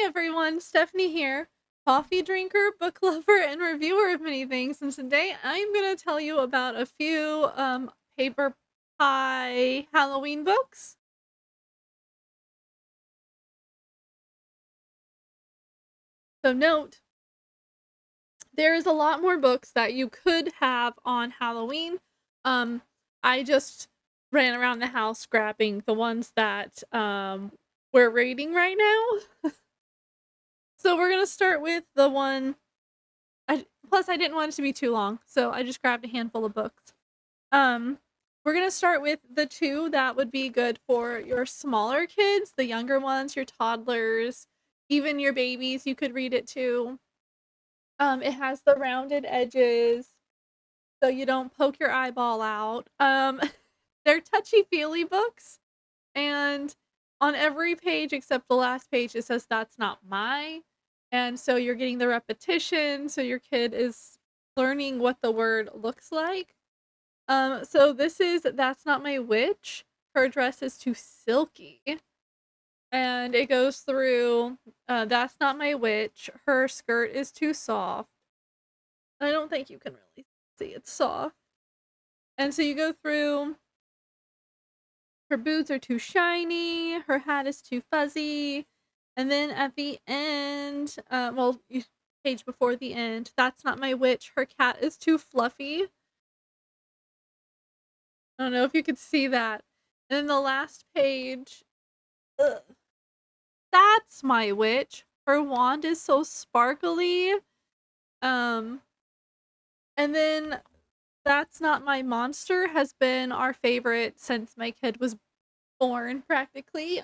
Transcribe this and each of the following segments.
everyone, Stephanie here, coffee drinker, book lover, and reviewer of many things. And today I'm going to tell you about a few paper pie Halloween books. So, note there is a lot more books that you could have on Halloween. I just ran around the house grabbing the ones that we're reading right now. So, we're going to start with the one. Plus, I didn't want it to be too long, so I just grabbed a handful of books. Um, we're gonna start with the two that would be good for your smaller kids, the younger ones, your toddlers, even your babies. You could read it to. It has the rounded edges, so you don't poke your eyeball out. They're touchy feely books, and on every page except the last page, it says "That's not my," and so you're getting the repetition, so your kid is learning what the word looks like. So this is "That's Not My Witch." Her dress is too silky. And it goes through "That's Not My Witch." Her skirt is too soft. I don't think you can really see it's soft. And so you go through her boots are too shiny, her hat is too fuzzy. And then at the end, page before the end, "That's not my witch. Her cat is too fluffy." I don't know if you could see that. And then the last page, ugh, "That's my witch. Her wand is so sparkly." Um, and then "That's Not My Monster" has been our favorite since my kid was born, practically.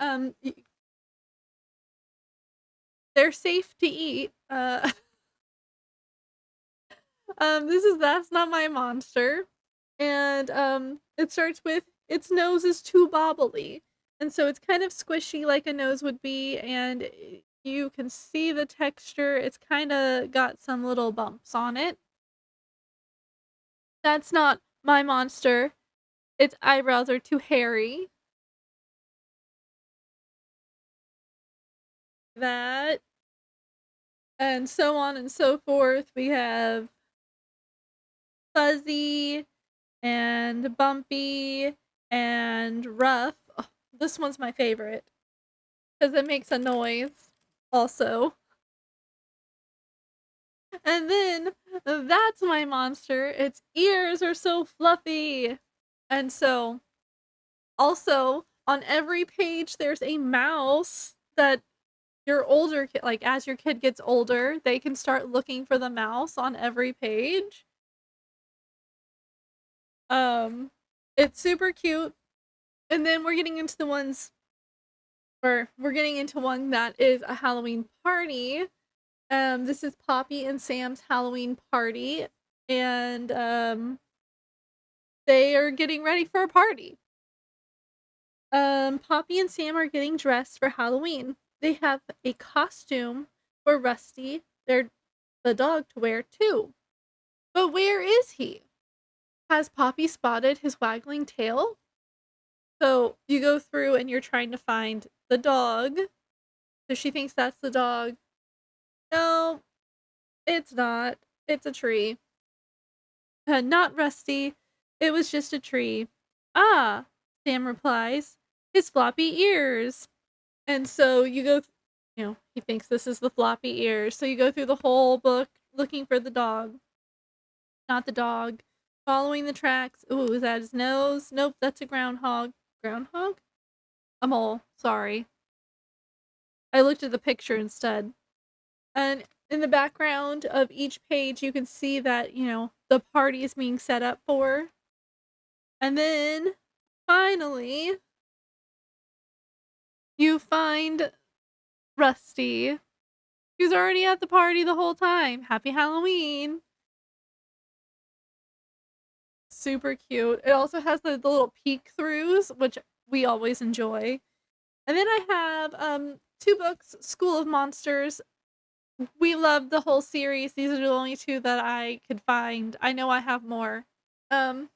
They're safe to eat. This is "That's Not My Monster." And it starts with "Its nose is too bobbly." And so it's kind of squishy like a nose would be, and you can see the texture. It's kind of got some little bumps on it. "That's not my monster. Its eyebrows are too hairy." That, and so on and so forth. We have "Fuzzy" and "Bumpy" and "Rough." Oh, this one's my favorite because it makes a noise also. And then "That's my monster. Its ears are so fluffy." And so, also, on every page, there's a mouse that your older kid, like as your kid gets older, they can start looking for the mouse on every page. Um, it's super cute. And then we're getting into the ones where we're getting into one that is a Halloween party. This is Poppy and Sam's Halloween party, and they are getting ready for a party. Poppy and Sam are getting dressed for Halloween. They have a costume for Rusty, the dog, to wear too. But where is he? Has Poppy spotted his waggling tail? So you go through and you're trying to find the dog. So she thinks that's the dog. No, it's not. It's a tree. Not Rusty. It was just a tree. "Ah," Sam replies, "his floppy ears." And so you go, he thinks this is the floppy ears. So you go through the whole book looking for the dog. Not the dog. Following the tracks. Ooh, is that his nose? Nope, that's a groundhog. Groundhog? A mole. Sorry. I looked at the picture instead. And in the background of each page, you can see that, the party is being set up for. And then, finally, you find Rusty. He was already at the party the whole time. Happy Halloween. Super cute. It also has the little peek throughs, which we always enjoy. And then I have two books, School of Monsters. We love the whole series. These are the only two that I could find. I know I have more. Um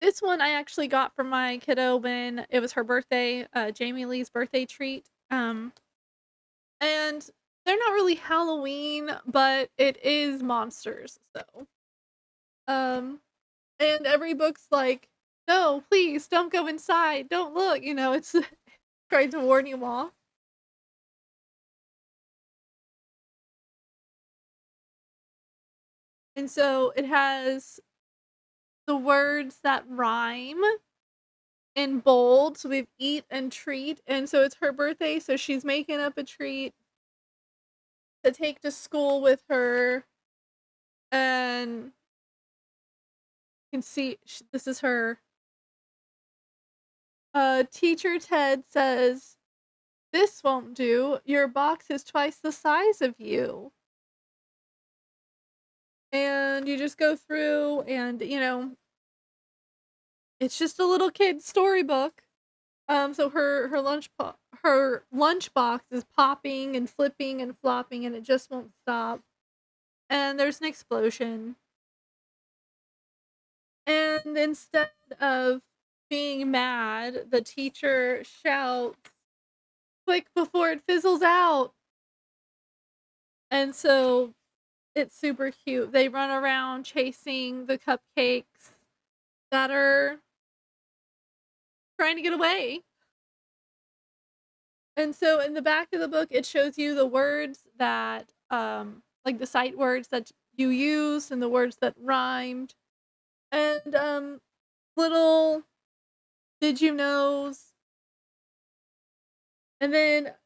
this one I actually got for my kiddo when it was her birthday, Jamie Lee's birthday treat. And they're not really Halloween, but it is monsters, so, um, and every book's like, "No, please don't go inside, don't look," it's trying to warn you off. And so it has the words that rhyme in bold, so we have eat and treat, and so it's her birthday, so she's making up a treat to take to school with her, and you can see this is her. Teacher Ted says, "This won't do. Your box is twice the size of you." And you just go through and, it's just a little kid's storybook. So her lunchbox is popping and flipping and flopping and it just won't stop. And there's an explosion. And instead of being mad, the teacher shouts, "Quick before it fizzles out." And so it's super cute. They run around chasing the cupcakes that are trying to get away. And so in the back of the book, it shows you the words that, like the sight words that you used and the words that rhymed, and little did you knows, and then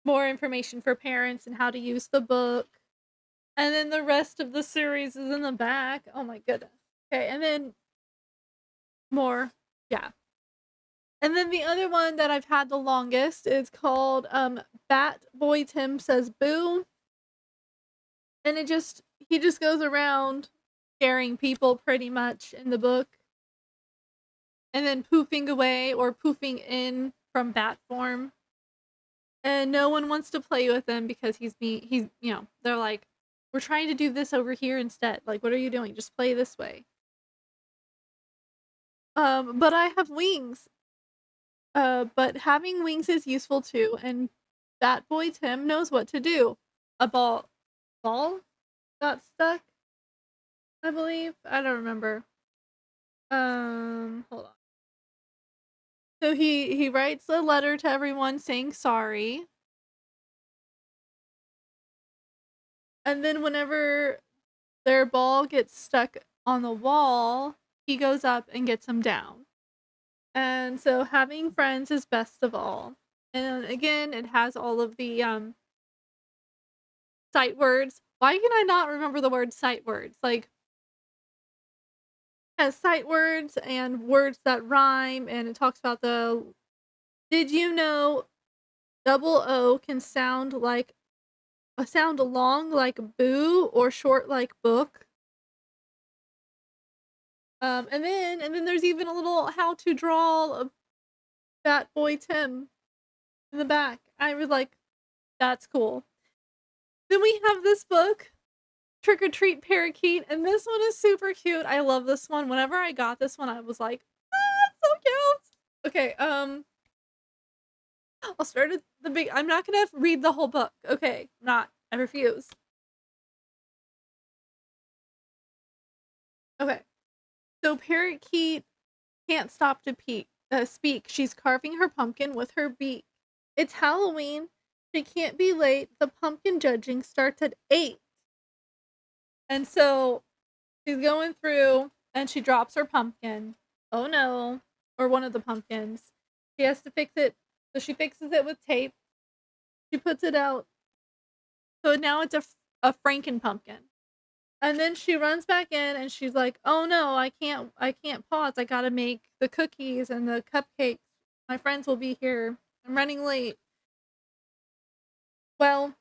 more information for parents and how to use the book. And then the rest of the series is in the back. Oh my goodness. Okay, and then more. Yeah. And then the other one that I've had the longest is called Bat Boy Tim Says Boo. And he just goes around scaring people pretty much in the book. And then poofing away or poofing in from bat form. And no one wants to play with him because they're like, "We're trying to do this over here instead. Like, what are you doing? Just play this way." But I have wings. But having wings is useful too, and Bat Boy Tim knows what to do. A ball got stuck, I believe. I don't remember. Hold on. So he writes a letter to everyone saying sorry, and then whenever their ball gets stuck on the wall, he goes up and gets them down. And so having friends is best of all. And again, it has all of the sight words. Why can I not remember the word sight words? Like, has sight words and words that rhyme, and it talks about the did you know double O can sound long like boo or short like book. And then there's even a little how to draw a Fat Boy Tim in the back. I was like, that's cool. Then we have this book, Trick or Treat Parakeet, and this one is super cute. I love this one. Whenever I got this one, I was like, it's so cute. Okay, I'll start at the big. I'm not gonna read the whole book. Okay, not. I refuse. Okay, so Parakeet can't stop to speak. She's carving her pumpkin with her beak. It's Halloween. She can't be late. The pumpkin judging starts at 8. And so she's going through and she drops her pumpkin. Oh no. Or one of the pumpkins. She has to fix it. So she fixes it with tape. She puts it out. So now it's a Franken pumpkin. And then she runs back in and she's like, "Oh no, I can't pause. I got to make the cookies and the cupcakes. My friends will be here. I'm running late." Well,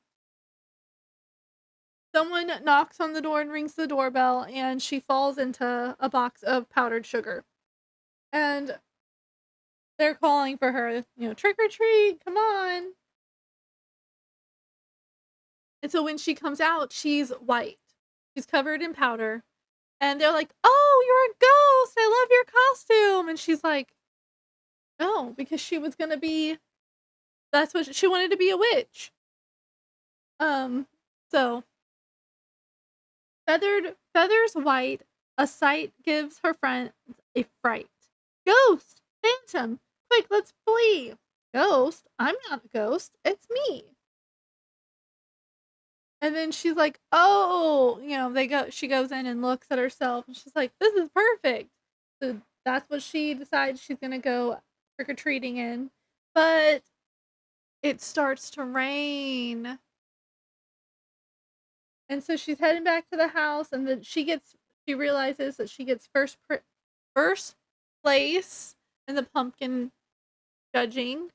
someone knocks on the door and rings the doorbell and she falls into a box of powdered sugar. And they're calling for her, "Trick or treat, come on." And so when she comes out, she's white. She's covered in powder. And they're like, "Oh, you're a ghost. I love your costume." And she's like, "No," because she was going to be That's what she wanted to be a witch. So feathers white, a sight gives her friends a fright. Ghost! Phantom! Quick, let's flee! Ghost? I'm not a ghost, it's me. And then she's like, oh, she goes in and looks at herself and she's like, this is perfect. So that's what she decides she's gonna go trick or treating in. But it starts to rain. And so she's heading back to the house and then she realizes that she gets first place in the pumpkin judging.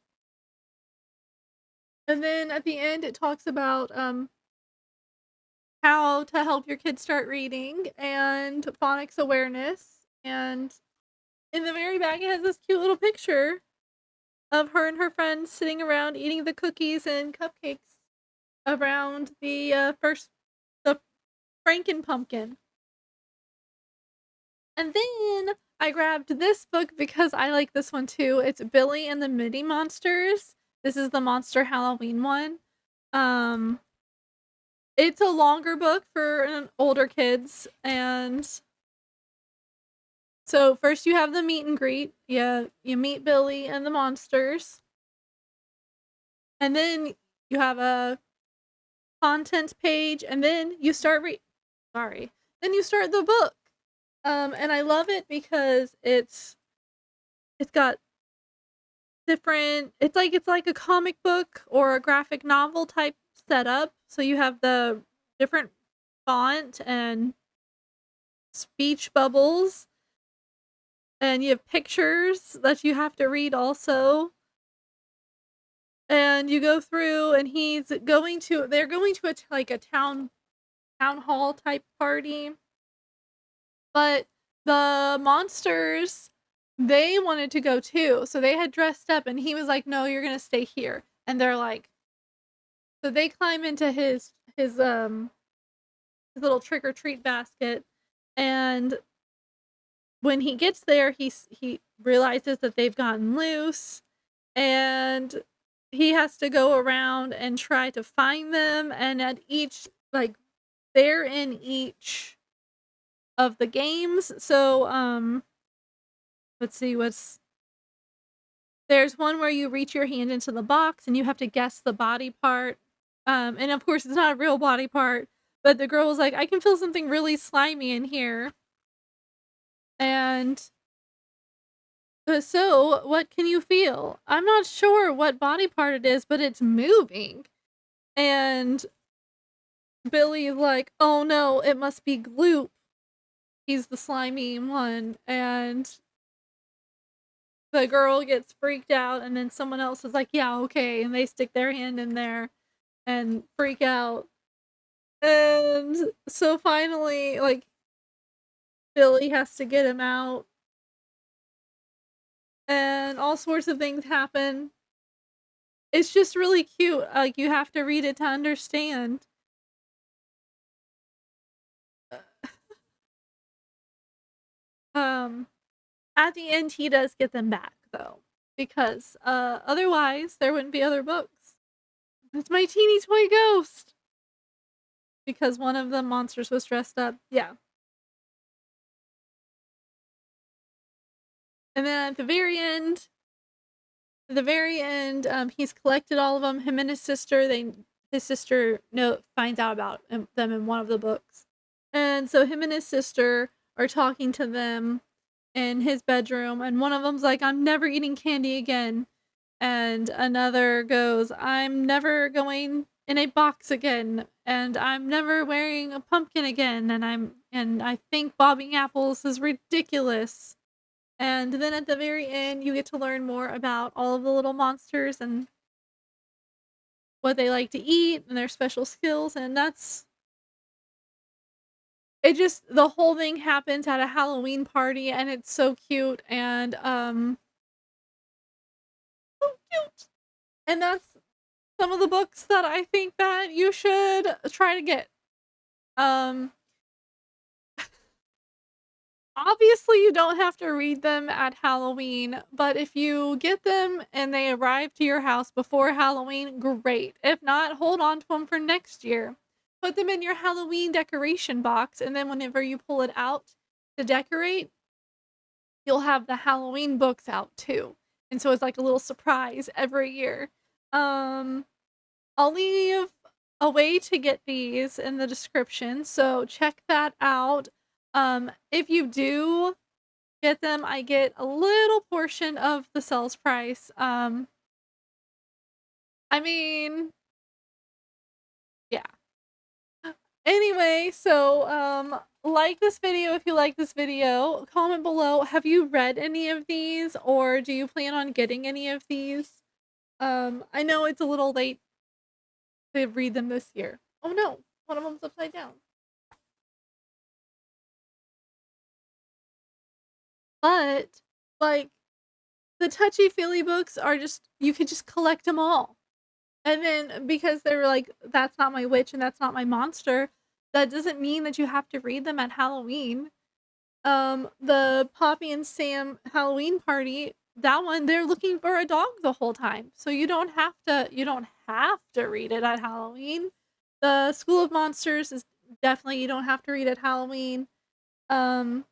And then at the end it talks about how to help your kids start reading and phonics awareness. And in the very back, it has this cute little picture of her and her friends sitting around eating the cookies and cupcakes around the Franken pumpkin. And then I grabbed this book because I like this one too. It's Billy and the Mini Monsters. This is the Monster Halloween one. Um, it's a longer book for older kids, and so first you have the meet and greet. You meet Billy and the monsters. And then you have a contents page and then you start then you start the book. And I love it because it's got different it's like a comic book or a graphic novel type setup. So you have the different font and speech bubbles and you have pictures that you have to read also. And you go through and they're going to a town hall type party. But the monsters, they wanted to go too. So they had dressed up and he was like, "No, you're going to stay here." And they're like so they climb into his little trick or treat basket, and when he gets there, he realizes that they've gotten loose, and he has to go around and try to find them. And at each they're in each of the games. So let's see what's there's one where you reach your hand into the box and you have to guess the body part. And of course it's not a real body part, but the girl was like, I can feel something really slimy in here. And so what can you feel? I'm not sure what body part it is, but it's moving. And Billy's like, oh no, it must be Gloop. He's the slimy one. And the girl gets freaked out, and then someone else is like, yeah, okay. And they stick their hand in there and freak out. And so finally, Billy has to get him out. And all sorts of things happen. It's just really cute. Like, you have to read it to understand. Um, at the end, he does get them back, though. Because, otherwise, there wouldn't be other books. It's my teeny toy ghost! Because one of the monsters was dressed up. Yeah. And then at the very end, he's collected all of them. Him and his sister, his sister finds out about them in one of the books. And so him and his sister are talking to them in his bedroom, and one of them's like, I'm never eating candy again. And another goes, I'm never going in a box again, and I'm never wearing a pumpkin again, and I think bobbing apples is ridiculous. And then at the very end, you get to learn more about all of the little monsters and what they like to eat and their special skills. And the whole thing happens at a Halloween party, and it's so cute. And, so cute. And that's some of the books that I think that you should try to get. Um, Obviously, you don't have to read them at Halloween, but if you get them and they arrive to your house before Halloween, great. If not, hold on to them for next year. Put them in your Halloween decoration box, and then whenever you pull it out to decorate, you'll have the Halloween books out too. And so it's like a little surprise every year. Um, I'll leave a way to get these in the description, so check that out. If you do get them, I get a little portion of the sales price. I mean, yeah. Anyway, so like this video if you like this video. Comment below, have you read any of these or do you plan on getting any of these? I know it's a little late to read them this year. Oh no, one of them's upside down. But like the touchy-feely books are just you could just collect them all. And then because they were like, "That's not my witch and that's not my monster," that doesn't mean that you have to read them at Halloween. The Poppy and Sam Halloween party, that one, they're looking for a dog the whole time. So you don't have to read it at Halloween. The School of Monsters is definitely you don't have to read at Halloween. Um,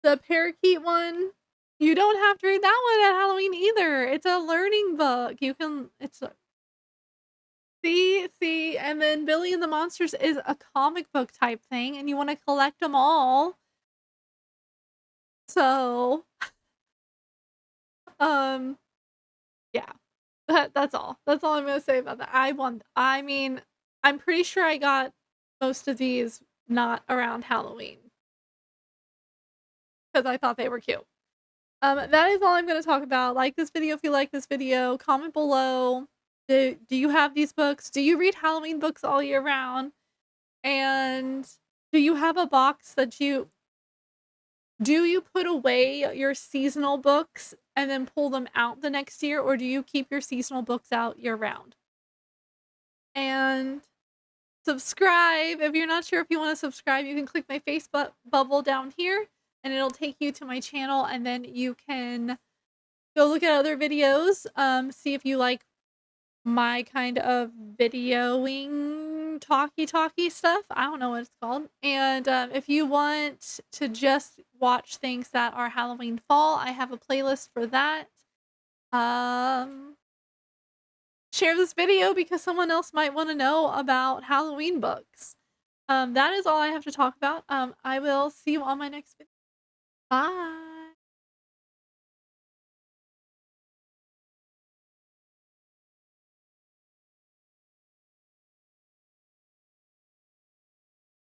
the Parakeet one, you don't have to read that one at Halloween either. It's a learning book. You can it's see, and then Billy and the Monsters is a comic book type thing, and you wanna collect them all. So, um, yeah, that's all. That's all I'm gonna say about that. I mean, I'm pretty sure I got most of these not around Halloween because I thought they were cute. That is all I'm gonna talk about. Like this video if you like this video, comment below. Do you have these books? Do you read Halloween books all year round? And do you have a box that you do you put away your seasonal books and then pull them out the next year, or do you keep your seasonal books out year round? And subscribe. If you're not sure if you want to subscribe, you can click my face bubble down here and it'll take you to my channel and then you can go look at other videos, see if you like my kind of videoing talky stuff. I don't know what it's called. And if you want to just watch things that are Halloween fall, I have a playlist for that. Um, Share this video because someone else might want to know about Halloween books. That is all I have to talk about. I will see you on my next video. Bye.